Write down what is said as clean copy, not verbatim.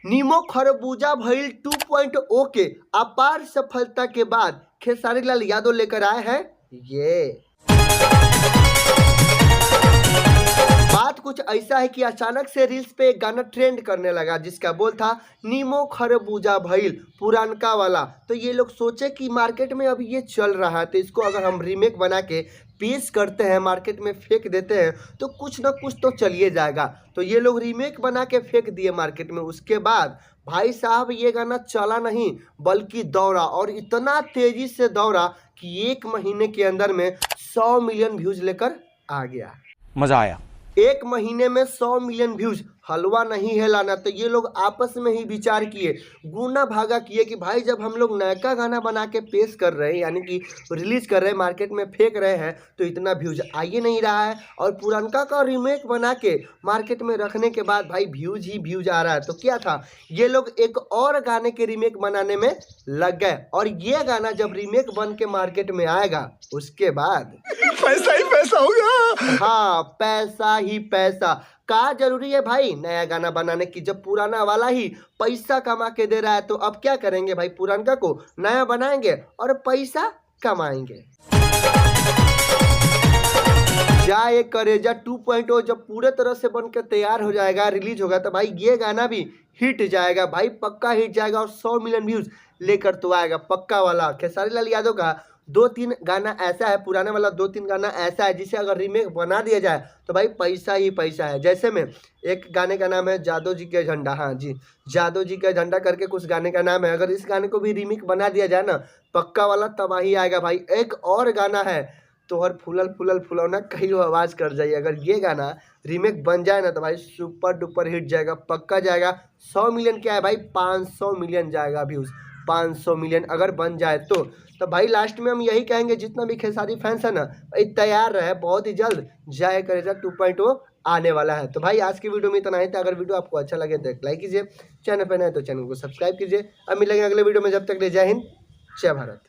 नीमो खरबूजा भइल 2.0 के अपार सफलता के बाद खेसारी लाल यादव लेकर आए हैं ये बात कुछ ऐसा है कि अचानक से रील्स पे एक गाना ट्रेंड करने लगा जिसका बोल था नीमो खरबूजा भइल पुरानका वाला। तो ये लोग सोचे कि मार्केट में अभी ये चल रहा है तो इसको अगर हम रीमेक बना के पेश करते हैं, मार्केट में फेंक देते हैं तो कुछ ना कुछ तो चलिए जाएगा। तो ये लोग रीमेक बना के फेंक दिए मार्केट में। उसके बाद भाई साहब ये गाना चला नहीं बल्कि दौड़ा, और इतना तेजी से दौड़ा कि 1 महीने के अंदर में 100 मिलियन व्यूज लेकर आ गया। मजा आया। 1 महीने में 100 मिलियन व्यूज हलवा नहीं है लाना। तो ये लोग आपस में ही विचार किए, गुना भागा किए कि भाई जब हम लोग नया गाना बना के पेश कर रहे हैं, यानी कि रिलीज कर रहे हैं, मार्केट में फेंक रहे हैं तो इतना व्यूज आ ही नहीं रहा है, और पुरानका का रीमेक बना के मार्केट में रखने के बाद भाई व्यूज ही व्यूज आ रहा है। तो क्या था, ये लोग एक और गाने के रीमेक बनाने में लग गए, और ये गाना जब रीमेक बन के मार्केट में आएगा उसके बाद पैसा ही पैसा होगा। हाँ, पैसा ही पैसा। का जरूरी है भाई नया गाना बनाने की जब पुराना वाला ही पैसा कमा के दे रहा है। तो अब क्या करेंगे भाई, पुरानका को नया बनाएंगे और पैसा कमाएंगे। जाए करेजा 2.0 जब पूरे तरह से बन के तैयार हो जाएगा, रिलीज होगा, तो भाई ये गाना भी हिट जाएगा भाई, पक्का हिट जाएगा, और 100 मिलियन व्यूज लेकर तो आएगा पक्का वाला। खेसारी लाल यादव का 2-3 गाना ऐसा है, पुराने वाला 2-3 गाना ऐसा है जिसे अगर रीमेक बना दिया जाए तो भाई पैसा ही पैसा है। जैसे में एक गाने का नाम है जादव जी के झंडा, हाँ जी, जादव जी का झंडा करके कुछ गाने का नाम है। अगर इस गाने को भी रीमेक बना दिया जाए ना, पक्का वाला तबाही आएगा भाई। एक और गाना है तोहर फूलल फूलल फुलौना कहीं आवाज़ कर जाइए, अगर ये गाना रीमेक बन जाए ना तो भाई सुपर डुपर हिट जाएगा, पक्का जाएगा। 100 मिलियन क्या है भाई, 500 मिलियन जाएगा व्यूज़, 500 मिलियन अगर बन जाए तो भाई लास्ट में हम यही कहेंगे जितना भी खेसारी फैंस है ना भाई तैयार रहे, बहुत ही जल्द जाए करेगा 2.0 आने वाला है। तो भाई आज की वीडियो में इतना ही था। अगर वीडियो आपको अच्छा लगे तो लाइक कीजिए, चैनल पर नए तो चैनल को सब्सक्राइब कीजिए। अब मिलेंगे अगले वीडियो में, जब तक ले जय हिंद जय भारत।